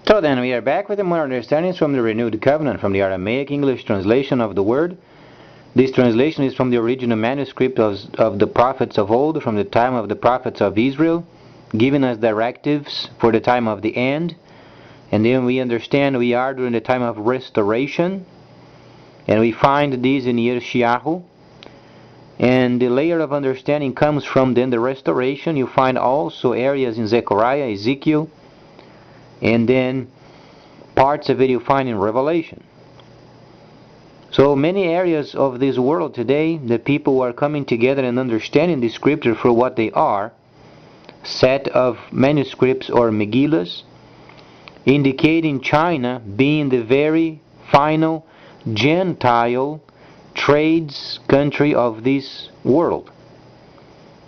So then we are back with the more understandings from the Renewed Covenant from the Aramaic English translation of the Word. This translation is from the original manuscript of the prophets of old, from the time of the prophets of Israel, giving us directives for the time of the end. And then we understand we are during the time of restoration, and we find this in Yeshayahu. And the layer of understanding comes from then the restoration. You find also areas in Zechariah, Ezekiel, and then parts of it you find in Revelation. So many areas of this world today, the people are coming together and understanding the scripture for what they are, set of manuscripts or Megillas, indicating China being the very final Gentile trades country of this world.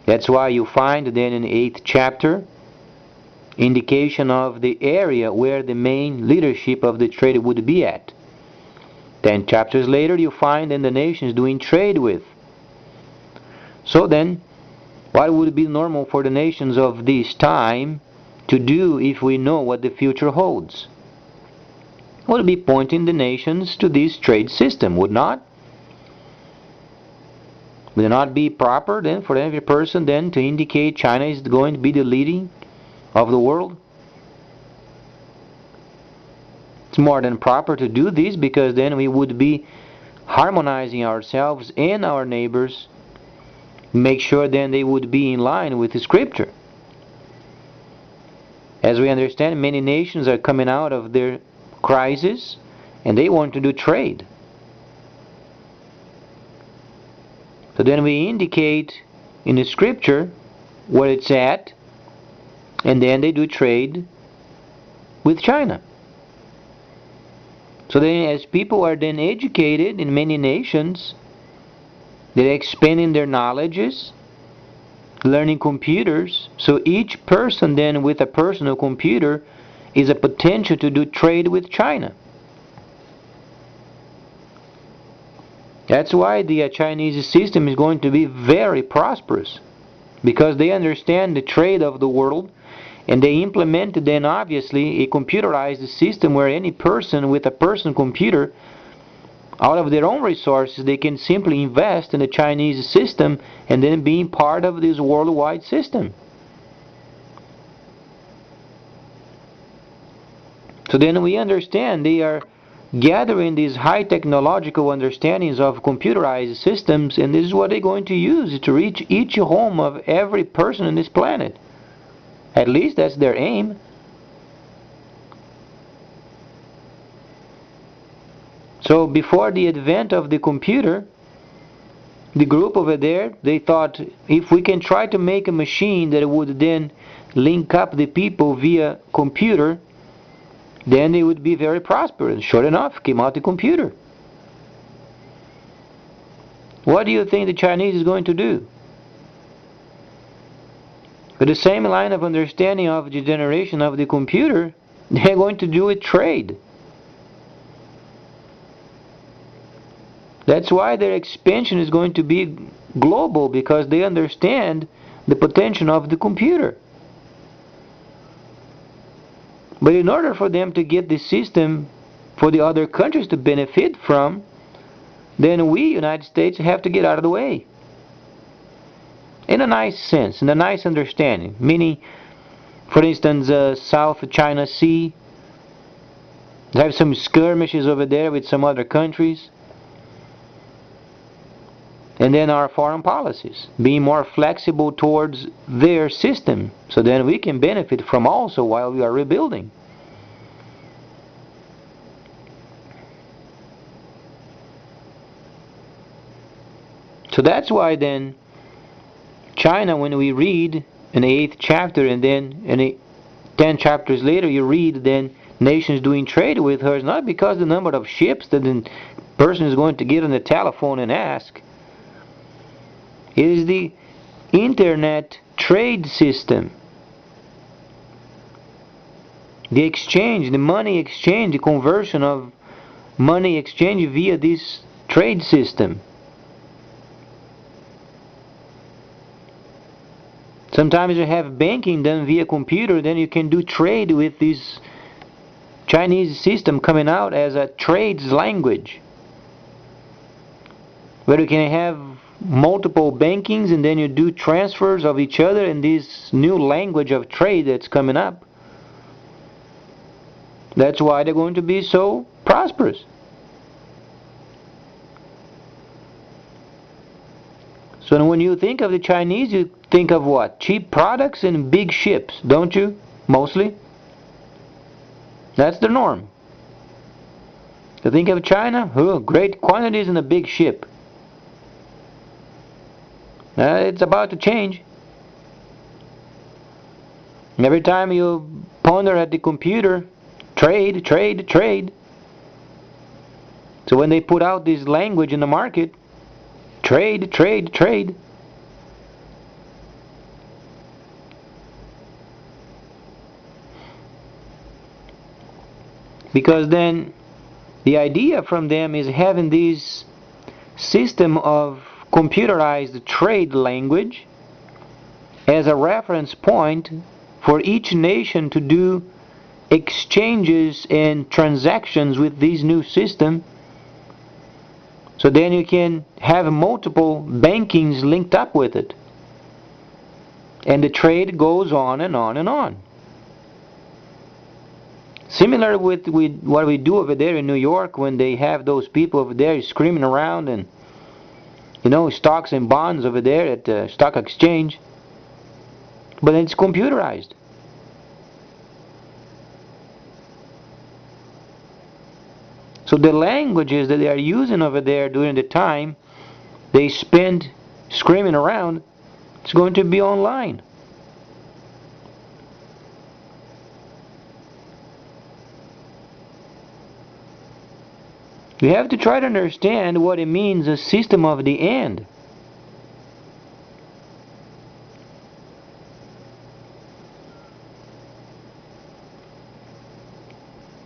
That's why you find then in the 8th chapter indication of the area where the main leadership of the trade would be at. 10 chapters later you find then the nations doing trade with. So then, what would be normal for the nations of this time to do if we know what the future holds? Would be pointing the nations to this trade system, would not? Would it not be proper then for every person then to indicate China is going to be the leading of the world? It's more than proper to do this, because then we would be harmonizing ourselves and our neighbors, make sure then they would be in line with the scripture. As we understand, many nations are coming out of their crisis and they want to do trade. So then we indicate in the scripture where it's at, and then they do trade with China. So then as people are then educated in many nations, they're expanding their knowledges, learning computers, so each person then with a personal computer is a potential to do trade with China. That's why the Chinese system is going to be very prosperous, because they understand the trade of the world, and they implemented then obviously a computerized system where any person with a personal computer, out of their own resources, they can simply invest in the Chinese system and then being part of this worldwide system. So then we understand they are gathering these high technological understandings of computerized systems, and this is what they're going to use to reach each home of every person on this planet. At least that's their aim. So before the advent of the computer, the group over there, they thought, if we can try to make a machine that would then link up the people via computer, then they would be very prosperous. Sure enough, came out the computer. What do you think the Chinese is going to do? With the same line of understanding of the generation of the computer, they're going to do a trade. That's why their expansion is going to be global, because they understand the potential of the computer. But in order for them to get the system for the other countries to benefit from, then we, United States, have to get out of the way. In a nice sense, in a nice understanding. Meaning, for instance, South China Sea, they have some skirmishes over there with some other countries. And then our foreign policies, being more flexible towards their system, so then we can benefit from also while we are rebuilding. So that's why then China, when we read in the 8th chapter, and then in the 10 chapters later you read then nations doing trade with her, it's not because the number of ships that the person is going to get on the telephone and ask. It is the internet trade system. The exchange, the money exchange, the conversion of money exchange via this trade system. Sometimes you have banking done via computer, then you can do trade with these Chinese system coming out as a trades language, where you can have multiple bankings and then you do transfers of each other in this new language of trade that's coming up. That's why they're going to be so prosperous. So when you think of the Chinese, you think of what? Cheap products and big ships, don't you? Mostly. That's the norm. You think of China, oh, great quantities in a big ship. It's about to change. Every time you ponder at the computer, trade, trade, trade. So when they put out this language in the market, trade, trade, trade. Because then the idea from them is having this system of computerized trade language as a reference point for each nation to do exchanges and transactions with this new system. So then you can have multiple bankings linked up with it. And the trade goes on and on and on. Similar with what we do over there in New York when they have those people over there screaming around and, stocks and bonds over there at the stock exchange. But it's computerized. So the languages that they are using over there during the time they spend screaming around, it's going to be online. You have to try to understand what it means, a system of the end.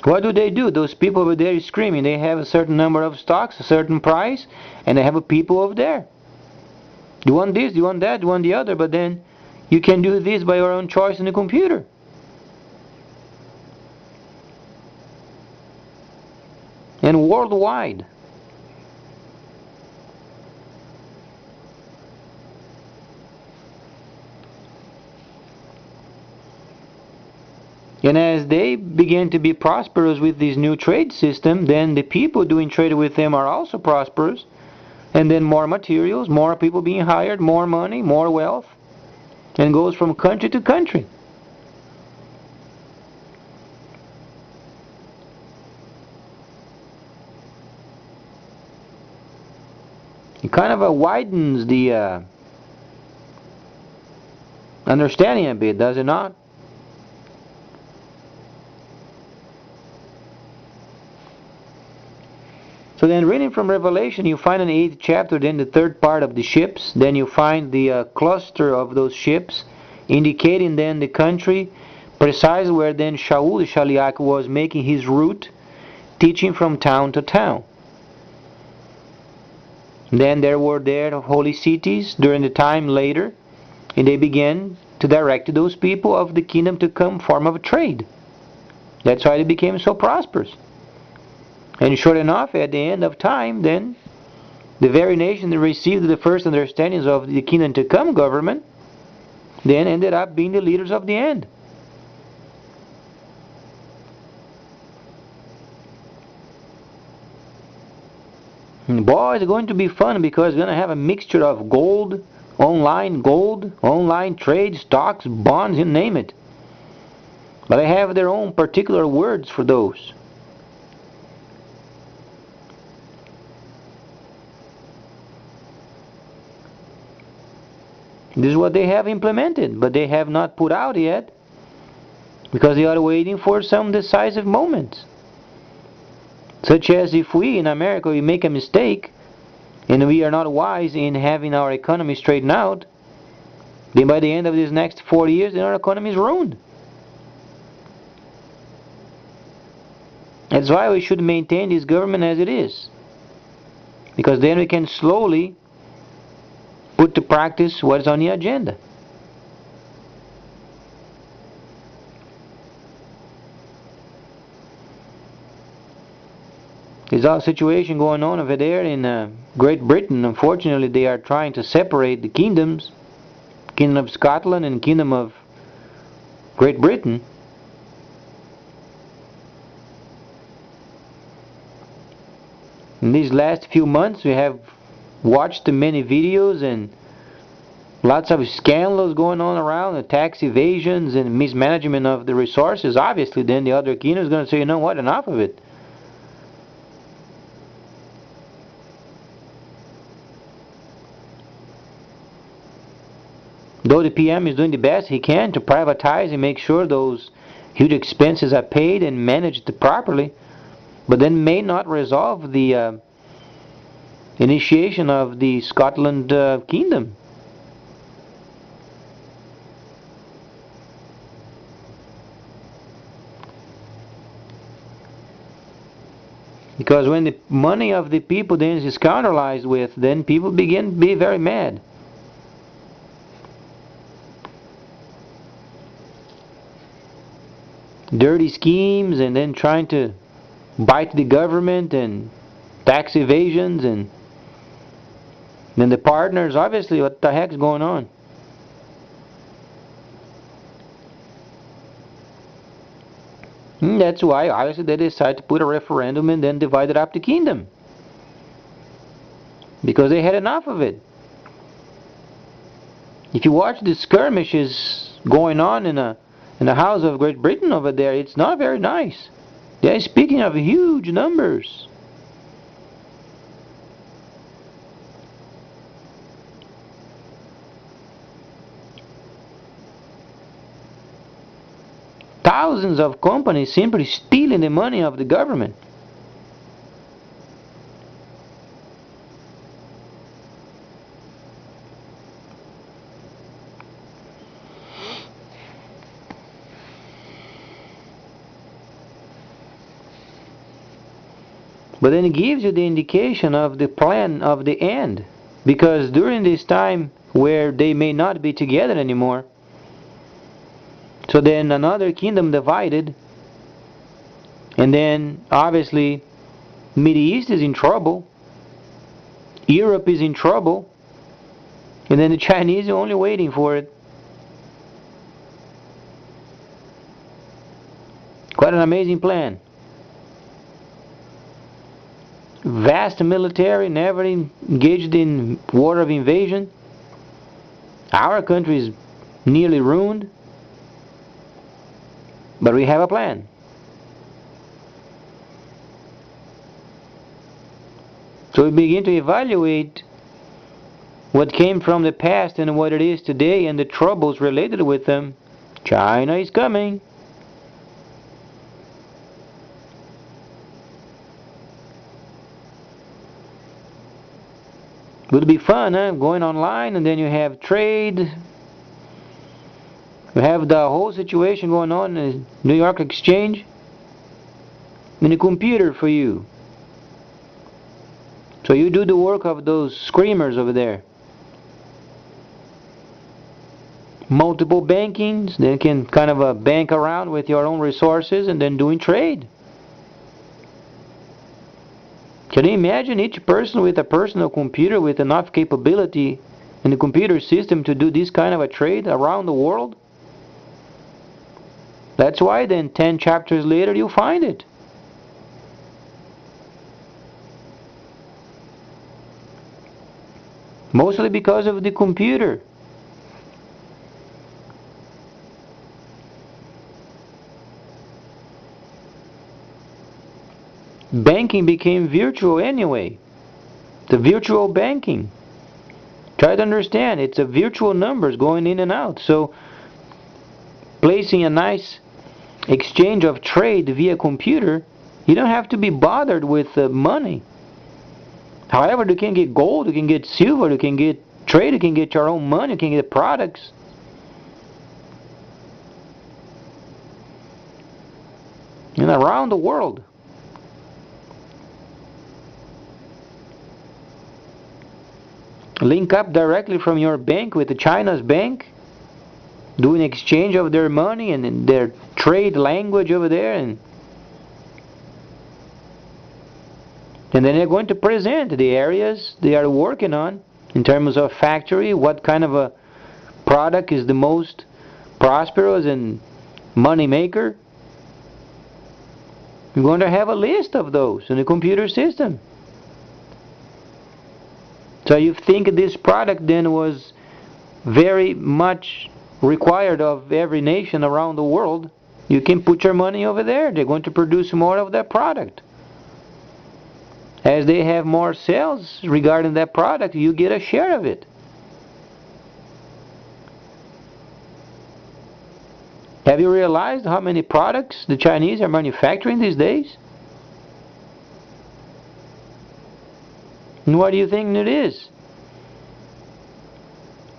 What do? Those people over there screaming. They have a certain number of stocks, a certain price, and they have a people over there. You want this, you want that, you want the other, but then you can do this by your own choice in the computer. And worldwide. And as they begin to be prosperous with this new trade system, then the people doing trade with them are also prosperous. And then more materials, more people being hired, more money, more wealth. And goes from country to country. It kind of widens the understanding a bit, does it not? So then reading from Revelation, you find in the 8th chapter, then the 3rd part of the ships. Then you find the cluster of those ships, indicating then the country, precisely where then Shaul the Shaliach was making his route, teaching from town to town. Then there were holy cities during the time later, and they began to direct those people of the kingdom to come form of trade. That's why they became so prosperous. And sure enough, at the end of time, then, the very nation that received the first understandings of the kingdom to come government, then ended up being the leaders of the end. And boy, it's going to be fun because it's going to have a mixture of gold, online trade, stocks, bonds, you name it. But they have their own particular words for those. This is what they have implemented, but they have not put out yet because they are waiting for some decisive moments. Such as if we in America we make a mistake and we are not wise in having our economy straightened out, then by the end of these next 40 years, then our economy is ruined. That's why we should maintain this government as it is, because then we can slowly put to practice what is on the agenda. There's a situation going on over there in Great Britain. Unfortunately, they are trying to separate the kingdoms, Kingdom of Scotland and Kingdom of Great Britain. In these last few months, we have watched many videos and lots of scandals going on around, the tax evasions and mismanagement of the resources. Obviously, then the other kingdom is going to say, you know what, enough of it. Though the PM is doing the best he can to privatize and make sure those huge expenses are paid and managed properly, but then may not resolve the initiation of the Scotland kingdom. Because when the money of the people then is scandalized with, then people begin to be very mad. Dirty schemes, and then trying to bite the government, and tax evasions, and then the partners, obviously, what the heck's going on? That's why, obviously, they decide to put a referendum and then divide up the kingdom. Because they had enough of it. If you watch the skirmishes going on in the House of Great Britain over there, it's not very nice. They're speaking of huge numbers. Thousands of companies simply stealing the money of the government. But then it gives you the indication of the plan of the end. Because during this time where they may not be together anymore, so then another kingdom divided, and then obviously Middle East is in trouble, Europe is in trouble, and then the Chinese are only waiting for it. Quite an amazing plan. Vast military, never engaged in war of invasion. Our country is nearly ruined, but we have a plan. So we begin to evaluate what came from the past and what it is today and the troubles related with them. China is coming. Would be fun, huh? Going online, and then you have trade. You have the whole situation going on in the New York Exchange. And a computer for you. So you do the work of those screamers over there. Multiple bankings, then you can kind of bank around with your own resources and then doing trade. Can you imagine each person with a personal computer with enough capability in the computer system to do this kind of a trade around the world? That's why then 10 chapters later you find it. Mostly because of the computer. Banking became virtual anyway. The virtual banking. Try to understand, it's a virtual numbers going in and out. So placing a nice exchange of trade via computer, you don't have to be bothered with money. However, you can get gold, you can get silver, you can get trade, you can get your own money, you can get products. And around the world. Link up directly from your bank with the China's bank, doing exchange of their money and their trade language over there, and And then they're going to present the areas they are working on in terms of factory, what kind of a product is the most prosperous and money maker. You're going to have a list of those in the computer system. So you think this product then was very much required of every nation around the world, you can put your money over there. They're going to produce more of that product. As they have more sales regarding that product, you get a share of it. Have you realized how many products the Chinese are manufacturing these days? And what do you think it is?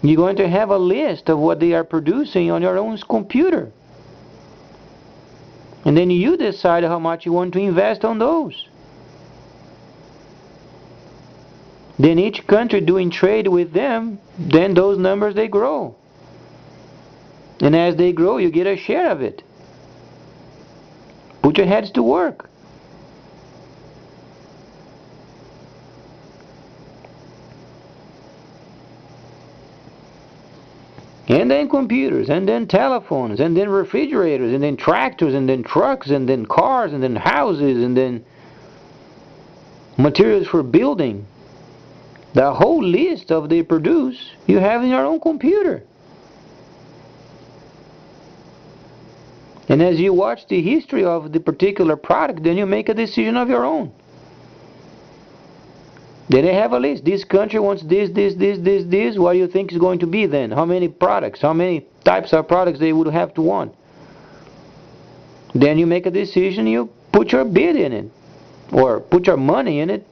You're going to have a list of what they are producing on your own computer. And then you decide how much you want to invest on those. Then each country doing trade with them, then those numbers they grow. And as they grow, you get a share of it. Put your heads to work. And then computers, and then telephones, and then refrigerators, and then tractors, and then trucks, and then cars, and then houses, and then materials for building. The whole list of they produce, you have in your own computer. And as you watch the history of the particular product, then you make a decision of your own. Then they have a list. This country wants this. What do you think is going to be then? How many products? How many types of products they would have to want? Then you make a decision, you put your bid in it. Or put your money in it.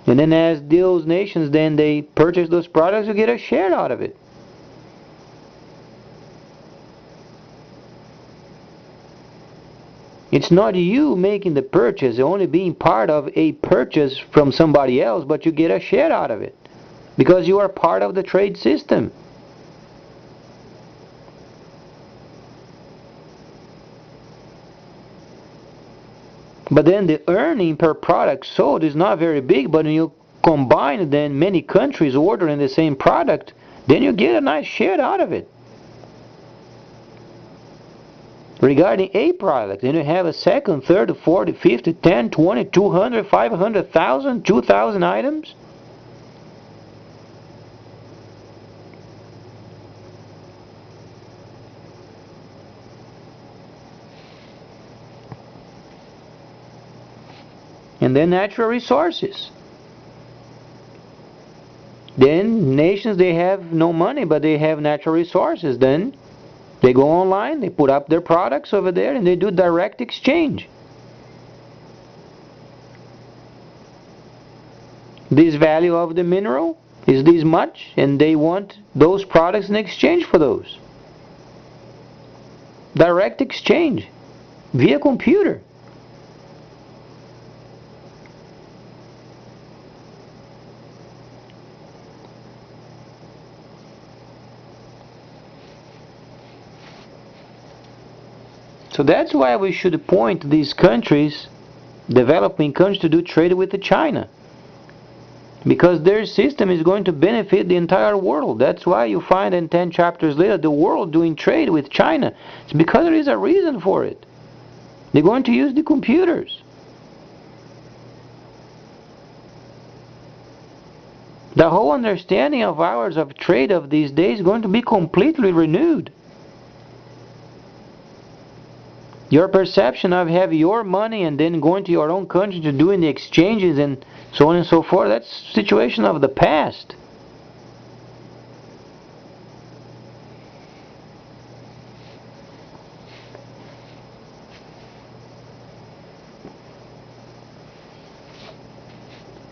And then as those nations, then they purchase those products, you get a share out of it. It's not you making the purchase, only being part of a purchase from somebody else, but you get a share out of it. Because you are part of the trade system. But then the earning per product sold is not very big, but when you combine then many countries ordering the same product, then you get a nice share out of it. Regarding a product, then you have a second, third, 40, 50, 10, 20, 200, 500,000, 2,000 items. And then natural resources. Then nations, they have no money, but they have natural resources. Then they go online, they put up their products over there, and they do direct exchange. This value of the mineral is this much, and they want those products in exchange for those. Direct exchange via computer. So that's why we should point these countries, developing countries, to do trade with China. Because their system is going to benefit the entire world. That's why you find in 10 chapters later the world doing trade with China. It's because there is a reason for it. They're going to use the computers. The whole understanding of ours of trade of these days is going to be completely renewed. Your perception of having your money and then going to your own country to doing the exchanges and so on and so forth, that's the situation of the past.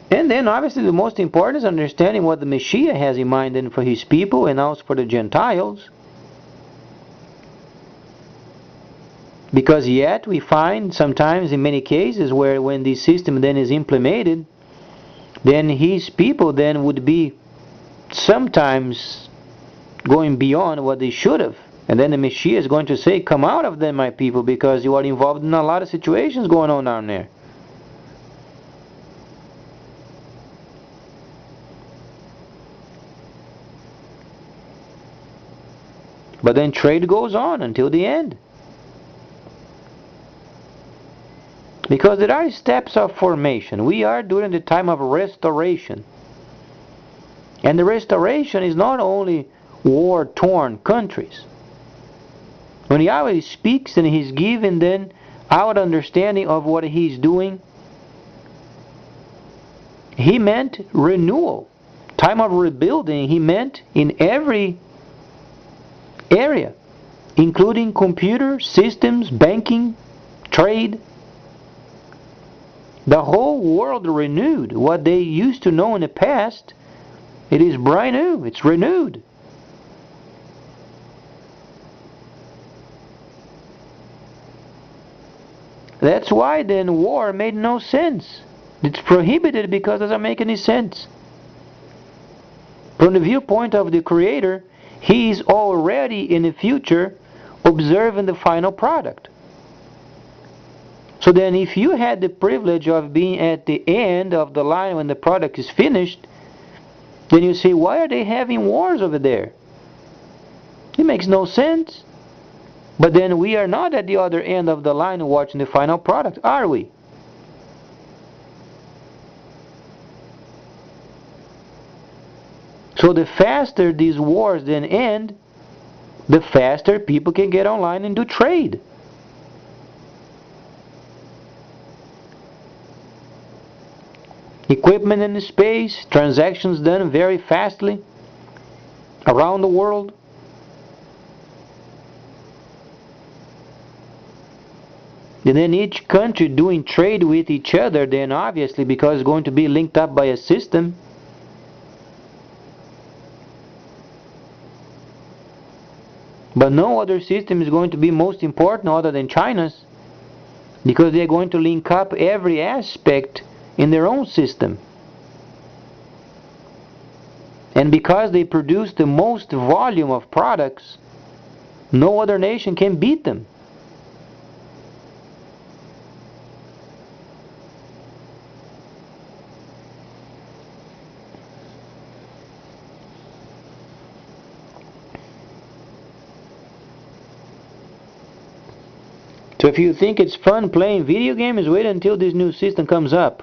And then obviously the most important is understanding what the Messiah has in mind then for his people and also for the Gentiles. Because yet we find sometimes in many cases where when this system then is implemented, then his people then would be sometimes going beyond what they should have. And then the Messiah is going to say, come out of them, my people, because you are involved in a lot of situations going on down there. But then trade goes on until the end. Because there are steps of formation. We are during the time of restoration. And the restoration is not only war-torn countries. When Yahweh speaks and He's giving then our understanding of what He's doing, He meant renewal. Time of rebuilding, He meant in every area, including computer, systems, banking, trade. The whole world renewed. What they used to know in the past, it is brand new. It's renewed. That's why then war made no sense. It's prohibited because it doesn't make any sense. From the viewpoint of the Creator, He is already in the future observing the final product. So then if you had the privilege of being at the end of the line when the product is finished, then you say, why are they having wars over there? It makes no sense. But then we are not at the other end of the line watching the final product, are we? So the faster these wars then end, the faster people can get online and do trade. Equipment in space, transactions done very fastly around the world. And then each country doing trade with each other, then obviously because it's going to be linked up by a system. But no other system is going to be most important other than China's, because they're going to link up every aspect in their own system. And because they produce the most volume of products, no other nation can beat them. So if you think it's fun playing video games, wait until this new system comes up.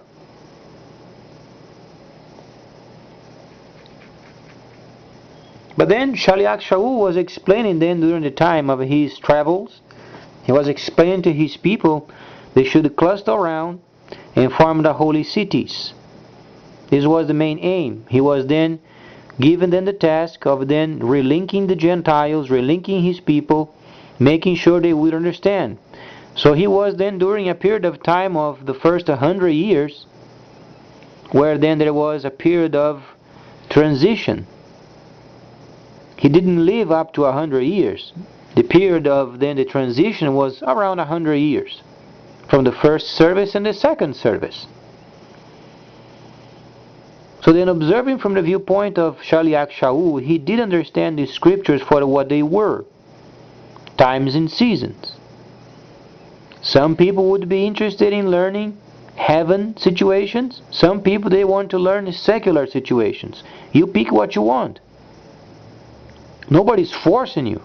But then Shaliach Shaul was explaining then during the time of his travels, he was explaining to his people they should cluster around and form the holy cities. This was the main aim. He was then given then the task of then relinking the Gentiles, relinking his people, making sure they would understand. So he was then during a period of time of the first 100 years, where then there was a period of transition. He didn't live up to 100 years. The period of then the transition was around 100 years, from the first service and the second service. So then, observing from the viewpoint of Shaliach Shaul, he did understand the scriptures for what they were, times and seasons. Some people would be interested in learning heaven situations. Some people, they want to learn secular situations. You pick what you want. Nobody's forcing you.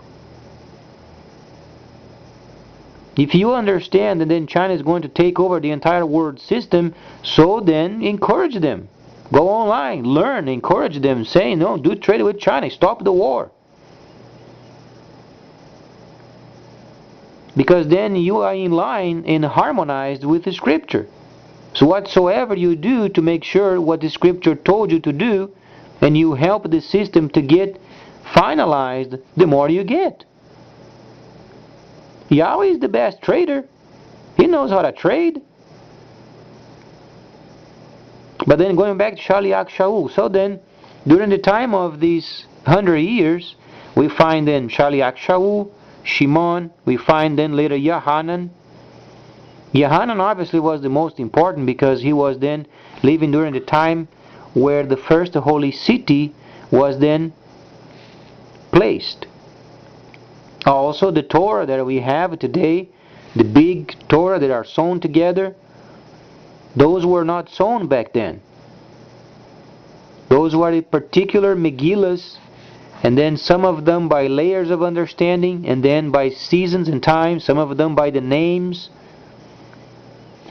If you understand that then China is going to take over the entire world system, so then encourage them. Go online, learn, encourage them, say no, do trade with China, stop the war. Because then you are in line and harmonized with the scripture. So whatsoever you do to make sure what the scripture told you to do, and you help the system to get finalized, the more you get. Yahweh is the best trader. He knows how to trade. But then going back to Shaliach Shaul, so then during the time of these 100 years, we find then Shaliach Shaul, Shimon, we find then later Yohanan. Yohanan obviously was the most important because he was then living during the time where the first holy city was then placed. Also, the Torah that we have today, the big Torah that are sewn together, those were not sewn back then. Those were the particular Megillas, and then some of them by layers of understanding, and then by seasons and times, some of them by the names.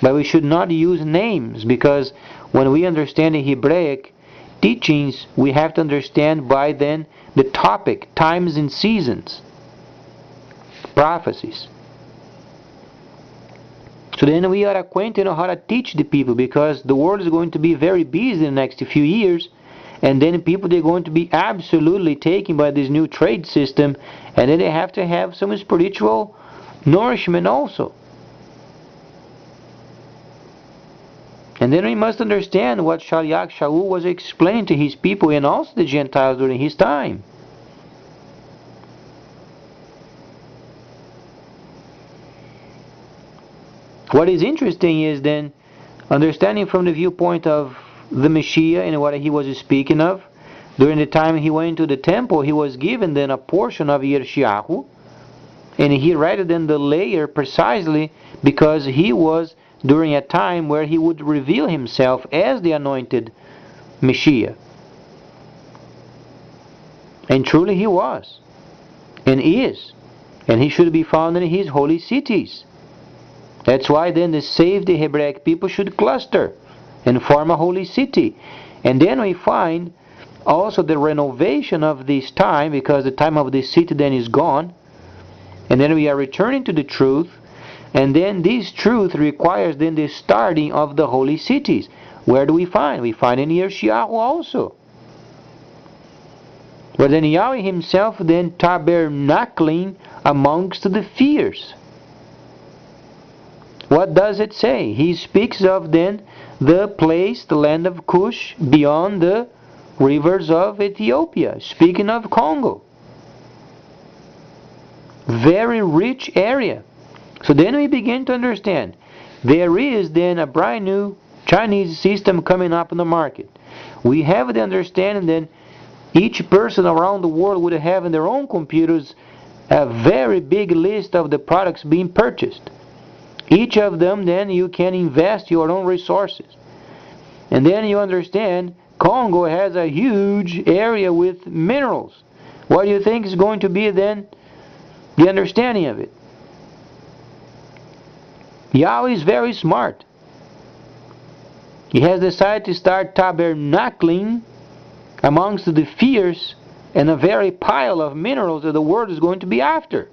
But we should not use names, because when we understand the Hebraic teachings, we have to understand by then the topic, times and seasons, prophecies. So then we are acquainted on how to teach the people, because the world is going to be very busy in the next few years, and then people, they're going to be absolutely taken by this new trade system, and then they have to have some spiritual nourishment also. And then we must understand what Shaliach Shaul was explaining to his people and also the Gentiles during his time. What is interesting is then understanding from the viewpoint of the Messiah and what he was speaking of. During the time he went to the temple, he was given then a portion of Yeshayahu, and he read then the layer precisely because he was during a time where he would reveal himself as the anointed Messiah. And truly he was, and is, and he should be found in his holy cities. That's why then the saved Hebraic people should cluster and form a holy city. And then we find also the renovation of this time, because the time of this city then is gone. And then we are returning to the truth. And then this truth requires then the starting of the holy cities. Where do we find? We find in Yeshayahu also. But then Yahweh himself then tabernacling amongst the fierce. What does it say? He speaks of then the place, the land of Cush, beyond the rivers of Ethiopia, speaking of Congo. Very rich area. So then we begin to understand there is then a brand new Chinese system coming up in the market. We have the understanding that each person around the world would have in their own computers a very big list of the products being purchased. Each of them then you can invest your own resources. And then you understand Congo has a huge area with minerals. What do you think is going to be then the understanding of it? Yahweh is very smart. He has decided to start tabernacling amongst the fierce and a very pile of minerals that the world is going to be after.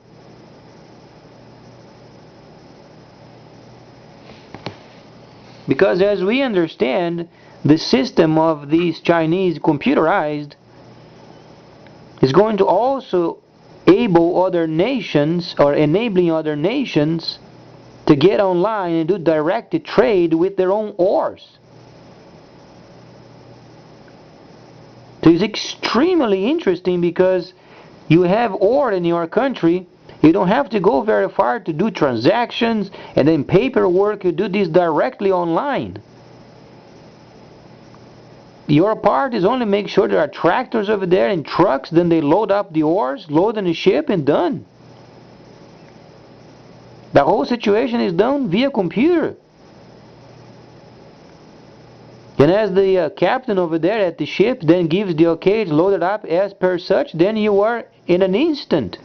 Because as we understand, the system of these Chinese computerized is going to also able other nations, or enabling other nations, to get online and do direct trade with their own ores. So it's extremely interesting, because you have ore in your country. You don't have to go very far to do transactions and then paperwork. You do this directly online. Your part is only make sure there are tractors over there and trucks, then they load up the ores, load in the ship, and done. The whole situation is done via computer. And as the captain over there at the ship then gives the okay, load it up as per such, then you are in an instant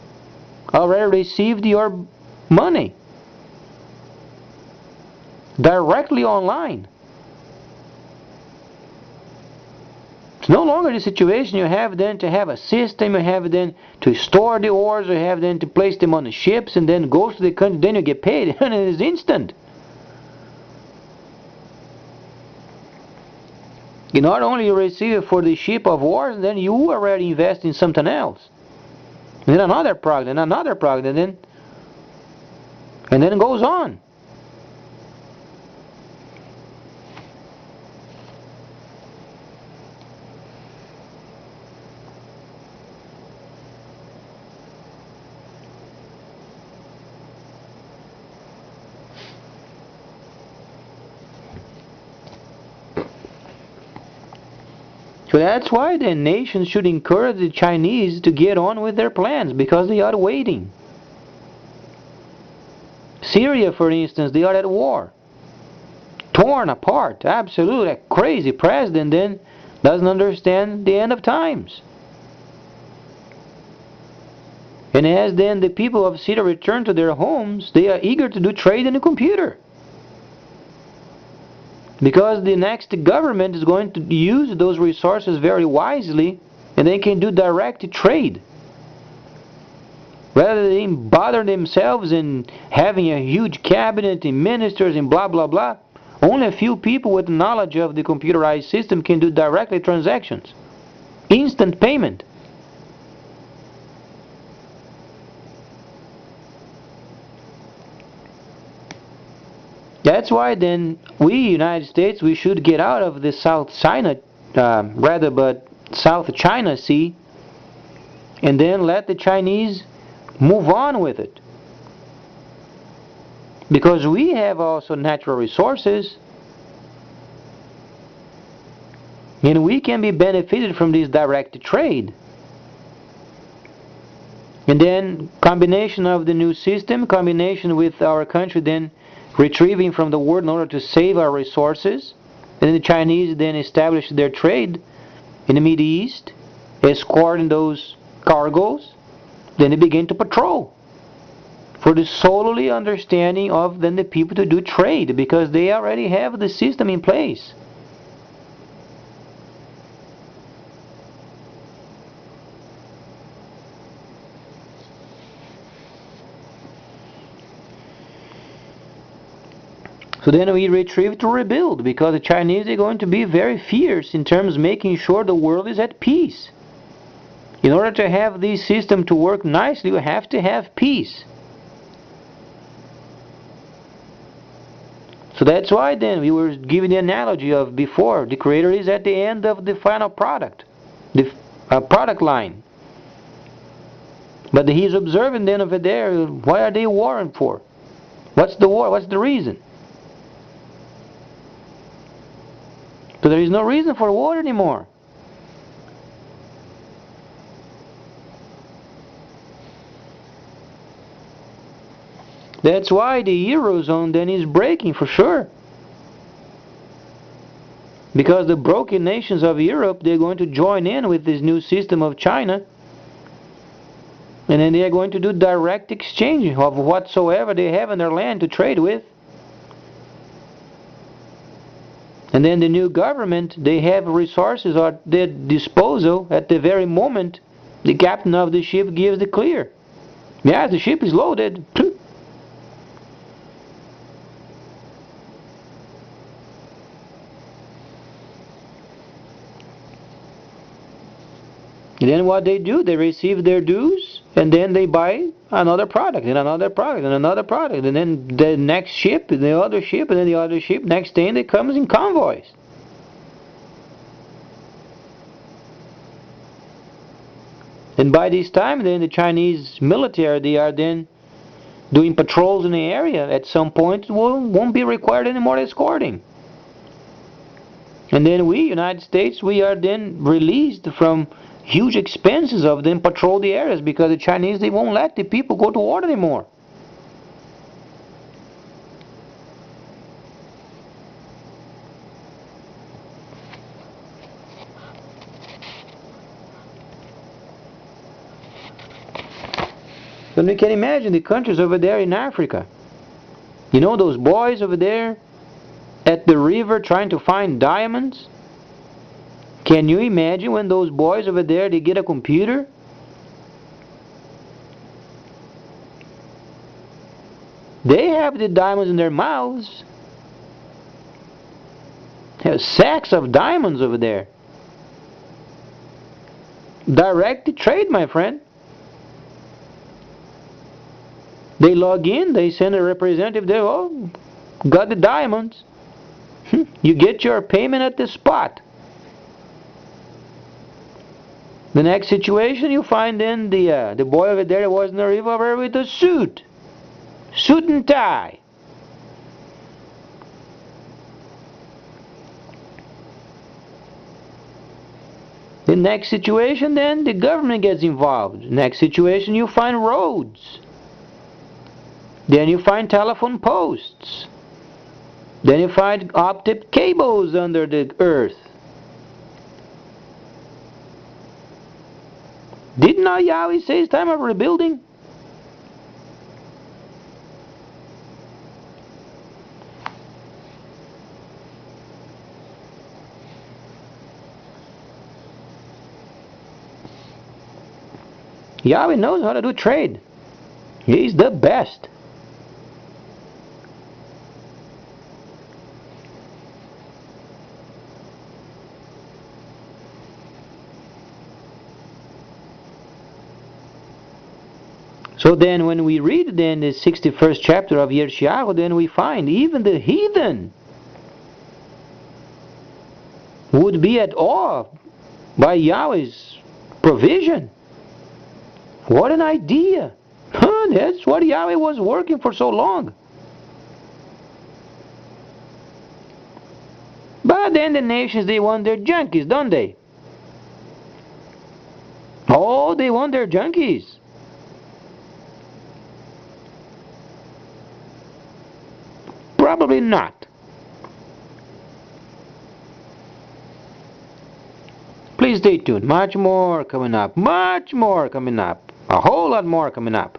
already received your money directly online. It's no longer the situation you have then to have a system, you have then to store the ores, you have then to place them on the ships and then goes to the country, then you get paid, and it is instant. You not only receive it for the ship of ores, then you already invest in something else. And then another product, and another product, and then it goes on. So that's why the nations should encourage the Chinese to get on with their plans, because they are waiting. Syria, for instance, they are at war. Torn apart, absolutely. A crazy president then doesn't understand the end of times. And as then the people of Syria return to their homes, they are eager to do trade in the computer. Because the next government is going to use those resources very wisely, and they can do direct trade. Rather than bother themselves in having a huge cabinet and ministers and blah blah blah, only a few people with knowledge of the computerized system can do directly transactions. Instant payment. That's why then we, United States, we should get out of the South China Sea, and then let the Chinese move on with it. Because we have also natural resources, and we can be benefited from this direct trade. And then combination of the new system, combination with our country then retrieving from the world in order to save our resources. And the Chinese then establish their trade in the Middle East, escorting those cargoes. Then they begin to patrol for the solely understanding of then the people to do trade, because they already have the system in place. So then we retrieve to rebuild, because the Chinese are going to be very fierce in terms of making sure the world is at peace. In order to have this system to work nicely, you have to have peace. So that's why then we were giving the analogy of before, the creator is at the end of the final product, the product line. But he's observing then over there, why are they warring for? What's the war? What's the reason? So there is no reason for war anymore. That's why the Eurozone then is breaking for sure. Because the broken nations of Europe, they're going to join in with this new system of China. And then they are going to do direct exchange of whatsoever they have in their land to trade with. And then the new government, they have resources at their disposal at the very moment the captain of the ship gives the clear. Yeah, the ship is loaded. And then what they do, they receive their dues, and then they buy another product, and another product, and another product, and then the next ship, and the other ship, and then the other ship. Next thing, it comes in convoys. And by this time, then the Chinese military, they are then doing patrols in the area. At some point, won't be required any more escorting. And then we, United States, we are then released from huge expenses of them patrol the areas, because the Chinese, they won't let the people go to war anymore. So you can imagine the countries over there in Africa. You know those boys over there at the river trying to find diamonds? Can you imagine when those boys over there, they get a computer? They have the diamonds in their mouths. They have sacks of diamonds over there. Direct trade, my friend. They log in, they send a representative there, oh, got the diamonds. You get your payment at the spot. The next situation, you find then the boy over there was in the river with a suit and tie. The next situation, then the government gets involved. Next situation, you find roads. Then you find telephone posts. Then you find optic cables under the earth. Did not Yahweh say it's time of rebuilding? Yahweh knows how to do trade. He's the best. So then when we read then the 61st chapter of Yeshayahu, then we find even the heathen would be at awe by Yahweh's provision. What an idea! That's what Yahweh was working for so long. But then the nations, they want their junkies, don't they? Oh, they want their junkies. Probably not. Please stay tuned. Much more coming up. Much more coming up. A whole lot more coming up.